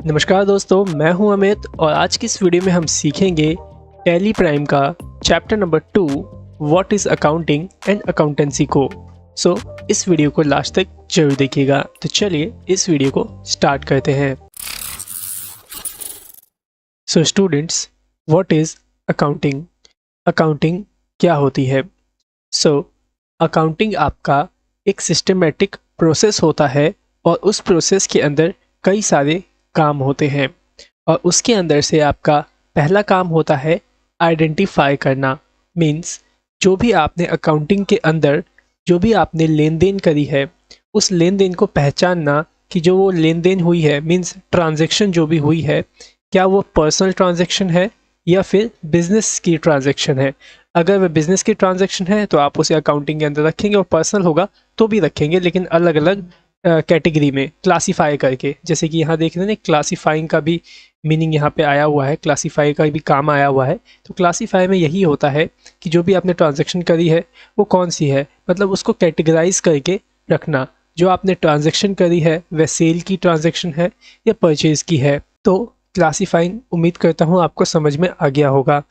नमस्कार दोस्तों, मैं हूं अमित और आज की इस वीडियो में हम सीखेंगे टैली प्राइम का chapter number 2 what is accounting and accountancy को। सो इस वीडियो को लास्ट तक जरूर देखिएगा। तो चलिए इस वीडियो को स्टार्ट करते हैं। So students, what is accounting? Accounting क्या होती है? सो अकाउंटिंग आपका एक सिस्टमेटिक प्रोसेस होता है और उस प्रोसेस के अंदर कई सारे काम होते हैं और उसके अंदर से आपका पहला काम होता है आइडेंटिफाई करना। मीन्स जो भी आपने अकाउंटिंग के अंदर जो भी आपने लेन देन करी है उस लेन देन को पहचानना कि जो वो लेन देन हुई है, मीन्स ट्रांजैक्शन जो भी हुई है, क्या वो पर्सनल ट्रांजैक्शन है या फिर बिजनेस की ट्रांजैक्शन है। अगर वह बिजनेस की ट्रांजैक्शन है तो आप उसे अकाउंटिंग के अंदर रखेंगे और पर्सनल होगा तो भी रखेंगे, लेकिन अलग अलग कैटेगरी में क्लासीफाई करके। जैसे कि यहाँ देख रहे हैं क्लासीफाइंग का भी मीनिंग यहाँ पे आया हुआ है, क्लासीफाई का भी काम आया हुआ है। तो क्लासीफाई में यही होता है कि जो भी आपने ट्रांजैक्शन करी है वो कौन सी है, मतलब उसको कैटेगराइज करके रखना। जो आपने ट्रांजैक्शन करी है वह सेल की ट्रांजैक्शन है या परचेज की है। तो क्लासीफाइंग उम्मीद करता हूँ आपको समझ में आ गया होगा।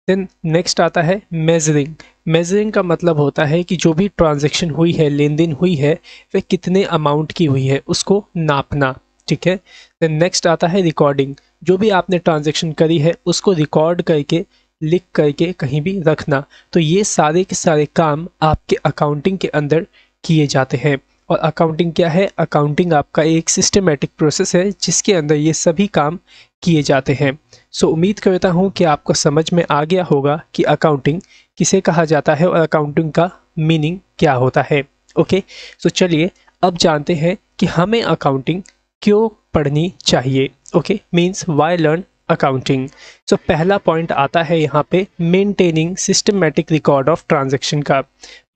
देन नेक्स्ट आता है मेजरिंग। मेजरिंग का मतलब होता है कि जो भी ट्रांजैक्शन हुई है, लेन देन हुई है, वह कितने अमाउंट की हुई है उसको नापना। ठीक है। देन नेक्स्ट आता है रिकॉर्डिंग। जो भी आपने ट्रांजैक्शन करी है उसको रिकॉर्ड करके लिख करके कहीं भी रखना। तो ये सारे के सारे काम आपके अकाउंटिंग के अंदर किए जाते हैं। और अकाउंटिंग क्या है? अकाउंटिंग आपका एक सिस्टमेटिक प्रोसेस है जिसके अंदर ये सभी काम किए जाते हैं। सो उम्मीद करता हूँ कि आपको समझ में आ गया होगा कि अकाउंटिंग किसे कहा जाता है और अकाउंटिंग का मीनिंग क्या होता है। ओके, सो चलिए अब जानते हैं कि हमें अकाउंटिंग क्यों पढ़नी चाहिए। Okay, means why learn accounting. So पहला पॉइंट आता है यहाँ पे maintaining systematic record of transaction का।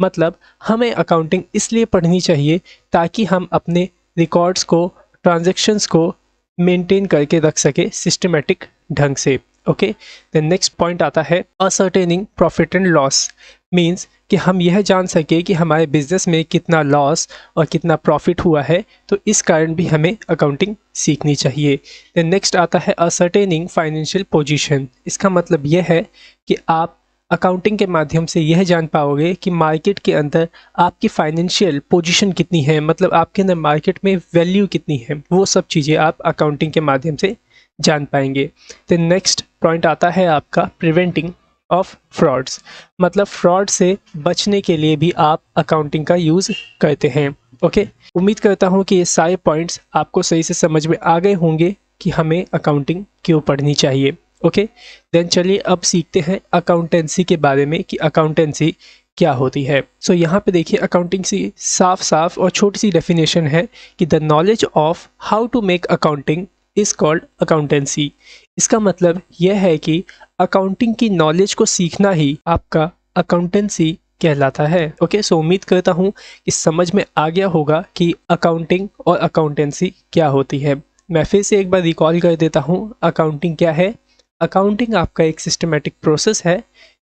मतलब हमें अकाउंटिंग इसलिए पढ़नी चाहिए ताकि हम अपने रिकॉर्ड्स को, ट्रांजैक्शंस को मेंटेन करके रख सके सिस्टमेटिक ढंग से। ओके, देन नेक्स्ट पॉइंट आता है ascertaining profit and loss. Means कि हम यह जान सके कि हमारे बिजनेस में कितना लॉस और कितना प्रॉफिट हुआ है, तो इस कारण भी हमें अकाउंटिंग सीखनी चाहिए। देन नेक्स्ट आता है असर्टेनिंग फाइनेंशियल पोजीशन। इसका मतलब यह है कि आप अकाउंटिंग के माध्यम से यह जान पाओगे कि मार्केट के अंदर आपकी फाइनेंशियल पोजीशन कितनी है, मतलब आपके अंदर मार्केट में वैल्यू कितनी है। वो सब चीज़ें आप अकाउंटिंग के माध्यम से जान पाएंगे। देन नेक्स्ट पॉइंट आता है आपका प्रिवेंटिंग ऑफ फ्रॉड्स। मतलब फ्रॉड से बचने के लिए भी आप अकाउंटिंग का यूज़ करते हैं। ओके, उम्मीद करता हूँ कि ये सारे पॉइंट्स आपको सही से समझ में आ गए होंगे कि हमें अकाउंटिंग क्यों पढ़नी चाहिए। ओके, देन चलिए अब सीखते हैं अकाउंटेंसी के बारे में कि अकाउंटेंसी क्या होती है। सो यहाँ पे देखिए अकाउंटेंसी साफ साफ और छोटी सी डेफिनेशन है कि the knowledge of how to make accounting is called accountancy. इसका मतलब यह है कि अकाउंटिंग की नॉलेज को सीखना ही आपका अकाउंटेंसी कहलाता है। ओके, सो उम्मीद करता हूँ कि समझ में आ गया होगा कि अकाउंटिंग और अकाउंटेंसी क्या होती है। मैं फिर से एक बार रिकॉल कर देता हूँ अकाउंटिंग क्या है। अकाउंटिंग आपका एक सिस्टमेटिक प्रोसेस है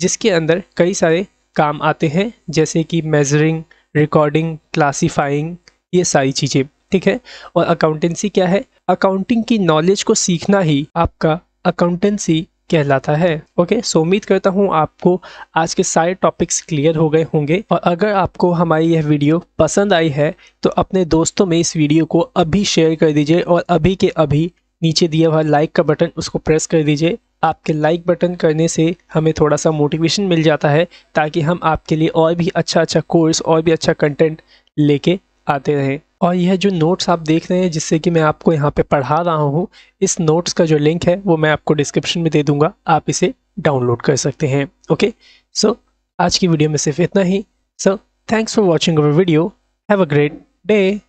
जिसके अंदर कई सारे काम आते हैं, जैसे कि मेजरिंग, रिकॉर्डिंग, क्लासीफाइंग, ये सारी चीज़ें। ठीक है। और अकाउंटेंसी क्या है? अकाउंटिंग की नॉलेज को सीखना ही आपका अकाउंटेंसी कहलाता है। ओके, सो उम्मीद करता हूँ आपको आज के सारे टॉपिक्स क्लियर हो गए होंगे। और अगर आपको हमारी यह वीडियो पसंद आई है तो अपने दोस्तों में इस वीडियो को अभी शेयर कर दीजिए और अभी के अभी नीचे दिया हुआ लाइक का बटन उसको प्रेस कर दीजिए। आपके लाइक बटन करने से हमें थोड़ा सा मोटिवेशन मिल जाता है ताकि हम आपके लिए और भी अच्छा कोर्स और भी अच्छा कंटेंट लेके आते रहें। और यह जो नोट्स आप देख रहे हैं जिससे कि मैं आपको यहाँ पे पढ़ा रहा हूँ, इस नोट्स का जो लिंक है वो मैं आपको डिस्क्रिप्शन में दे दूँगा, आप इसे डाउनलोड कर सकते हैं। ओके, सो आज की वीडियो में सिर्फ इतना ही। So thanks for watching our video. Have a great day.